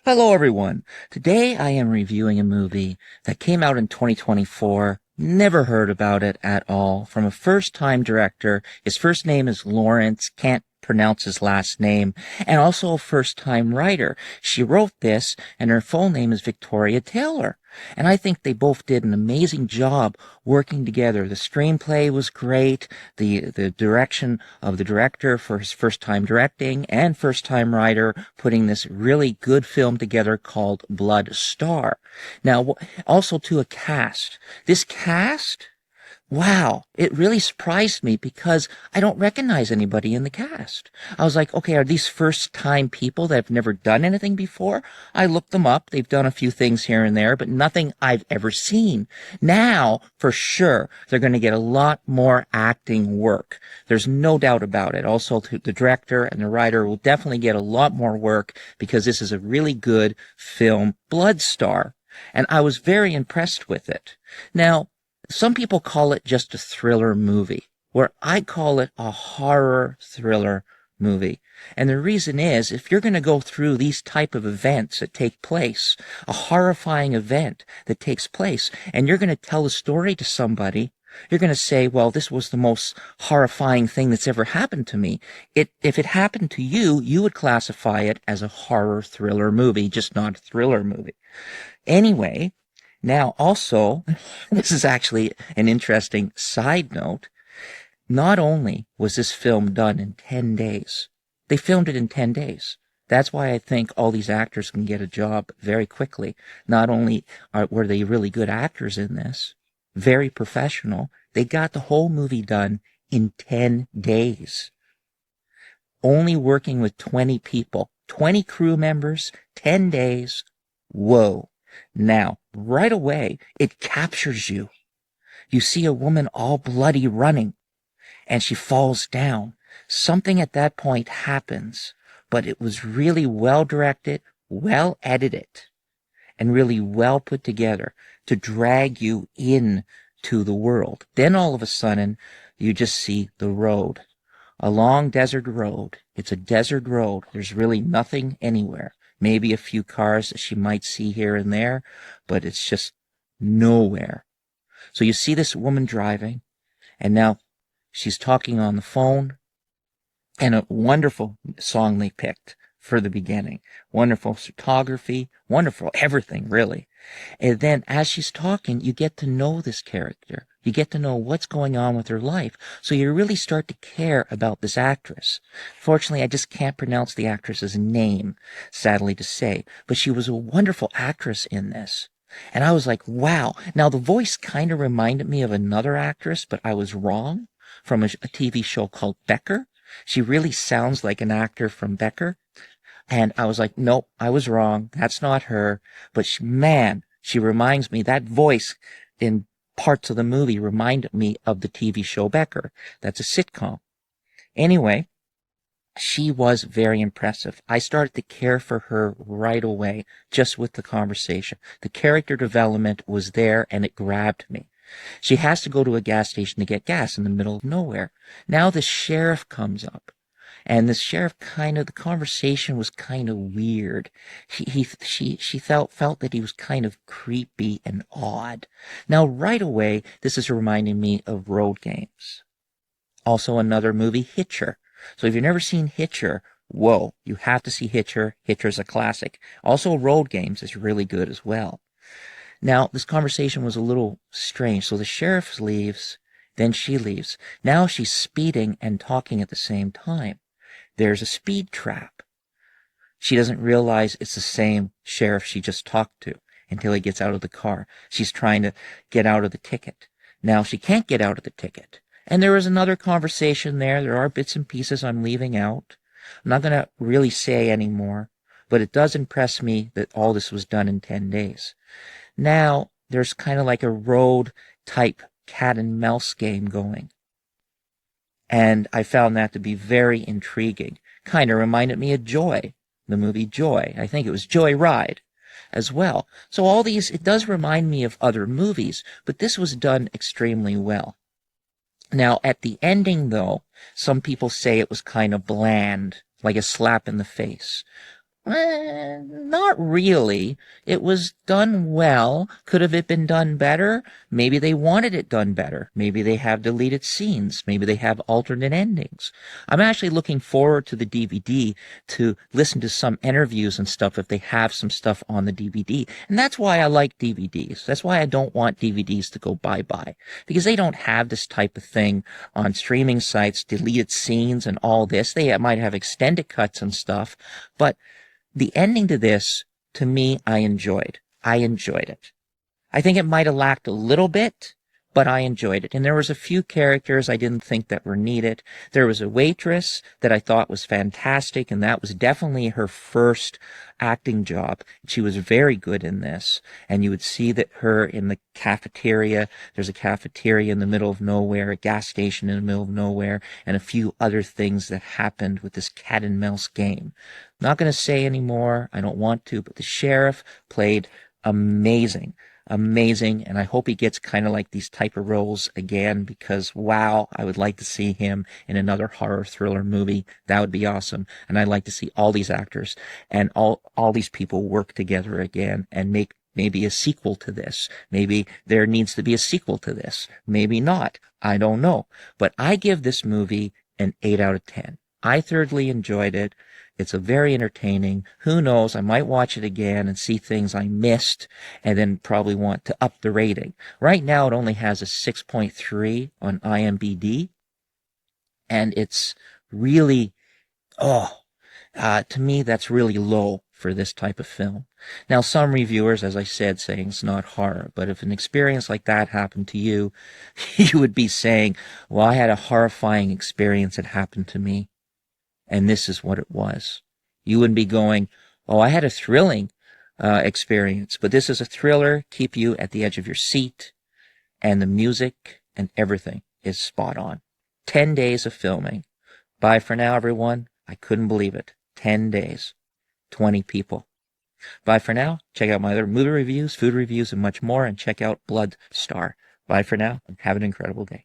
Hello, everyone. Today I am reviewing a movie that came out in 2024. Never heard about it at all. From a first-time director. His first name is Lawrence. Can't pronounce his last name. And also a first-time writer. She wrote this, and her full name is Victoria Taylor. And I think they both did an amazing job working together. The screenplay was great. The direction of the director for his first time directing and first time writer putting this really good film together called Bloodstar. Now, also to a cast. This cast, wow, it really surprised me because I don't recognize anybody in the cast. I was like, okay, are these first-time people that have never done anything before? I looked them up. They've done a few things here and there, but nothing I've ever seen. Now, for sure, they're going to get a lot more acting work. There's no doubt about it. Also, the director and the writer will definitely get a lot more work because this is a really good film, Bloodstar. And I was very impressed with it. Now, some people call it just a thriller movie, where I call it a horror thriller movie. And the reason is, if you're going to go through these type of events that take place, a horrifying event that takes place, and you're going to tell a story to somebody, you're going to say, well, this was the most horrifying thing that's ever happened to me. If it happened to you, you would classify it as a horror thriller movie, just not a thriller movie. Anyway, now, also, this is actually an interesting side note. Not only was this film done in 10 days, they filmed it in 10 days. That's why I think all these actors can get a job very quickly. Not only were they really good actors in this, very professional, they got the whole movie done in 10 days. Only working with 20 people, 20 crew members, 10 days. Whoa. Now, right away, it captures you. You see a woman all bloody running, and she falls down. Something at that point happens, but it was really well directed, well edited, and really well put together to drag you in to the world. Then all of a sudden, you just see the road. A long desert road. It's a desert road. There's really nothing anywhere. Maybe a few cars that she might see here and there, but it's just nowhere. So you see this woman driving, and now she's talking on the phone, and a wonderful song they picked for the beginning. Wonderful photography, wonderful everything, really. And then as she's talking, you get to know this character. You get to know what's going on with her life. So you really start to care about this actress. Fortunately, I just can't pronounce the actress's name, sadly to say. But she was a wonderful actress in this. And I was like, wow. Now, the voice kind of reminded me of another actress, but I was wrong, from a TV show called Becker. She really sounds like an actor from Becker. And I was like, nope, I was wrong. That's not her. But she reminds me, that voice in parts of the movie reminded me of the TV show Becker. That's a sitcom. Anyway, she was very impressive. I started to care for her right away, just with the conversation. The character development was there, and it grabbed me. She has to go to a gas station to get gas in the middle of nowhere. Now the sheriff comes up. And the sheriff the conversation was kind of weird. She felt that he was kind of creepy and odd. Now, right away, this is reminding me of Road Games. Also another movie, Hitcher. So if you've never seen Hitcher, whoa, you have to see Hitcher. Hitcher's a classic. Also, Road Games is really good as well. Now, this conversation was a little strange. So the sheriff leaves, then she leaves. Now she's speeding and talking at the same time. There's a speed trap. She doesn't realize it's the same sheriff she just talked to until he gets out of the car. She's trying to get out of the ticket. Now she can't get out of the ticket. And there is another conversation there. There are bits and pieces I'm leaving out. I'm not going to really say anymore, but it does impress me that all this was done in 10 days. Now there's kind of like a road type cat and mouse game going. And I found that to be very intriguing. Kind of reminded me of Joy, the movie Joy. I think it was Joy Ride as well. So all these, it does remind me of other movies, but this was done extremely well. Now, at the ending, though, some people say it was kind of bland, like a slap in the face. Not really. It was done well. Could have it been done better? Maybe they wanted it done better. Maybe they have deleted scenes. Maybe they have alternate endings. I'm actually looking forward to the DVD to listen to some interviews and stuff if they have some stuff on the DVD. And that's why I like DVDs. That's why I don't want DVDs to go bye-bye. Because they don't have this type of thing on streaming sites, deleted scenes and all this. They might have extended cuts and stuff, but the ending to this, to me, I enjoyed. I enjoyed it. I think it might have lacked a little bit, but I enjoyed it. And there was a few characters I didn't think that were needed. There was a waitress that I thought was fantastic, and that was definitely her first acting job. She was very good in this. And you would see that her in the cafeteria. There's a cafeteria in the middle of nowhere, a gas station in the middle of nowhere, and a few other things that happened with this cat and mouse game. Not going to say any more. I don't want to, but the sheriff played amazing. Amazing, and I hope he gets kind of like these type of roles again, because wow, I would like to see him in another horror thriller movie. That would be awesome. And I'd like to see all these actors and all these people work together again and make maybe a sequel to this. Maybe there needs to be a sequel to this. Maybe not. I don't know. But I give this movie an 8 out of 10. I thoroughly enjoyed it. It's a very entertaining. Who knows? I might watch it again and see things I missed and then probably want to up the rating. Right now, it only has a 6.3 on IMDb, and it's really, to me, that's really low for this type of film. Now, some reviewers, as I said, saying it's not horror, but if an experience like that happened to you, you would be saying, well, I had a horrifying experience that happened to me, and this is what it was. You wouldn't be going, oh, I had a thrilling experience, but this is a thriller, keep you at the edge of your seat, and the music and everything is spot on. 10 days of filming. Bye for now, everyone. I couldn't believe it. 10 days. 20 people. Bye for now. Check out my other movie reviews, food reviews, and much more, and check out Bloodstar. Bye for now, and have an incredible day.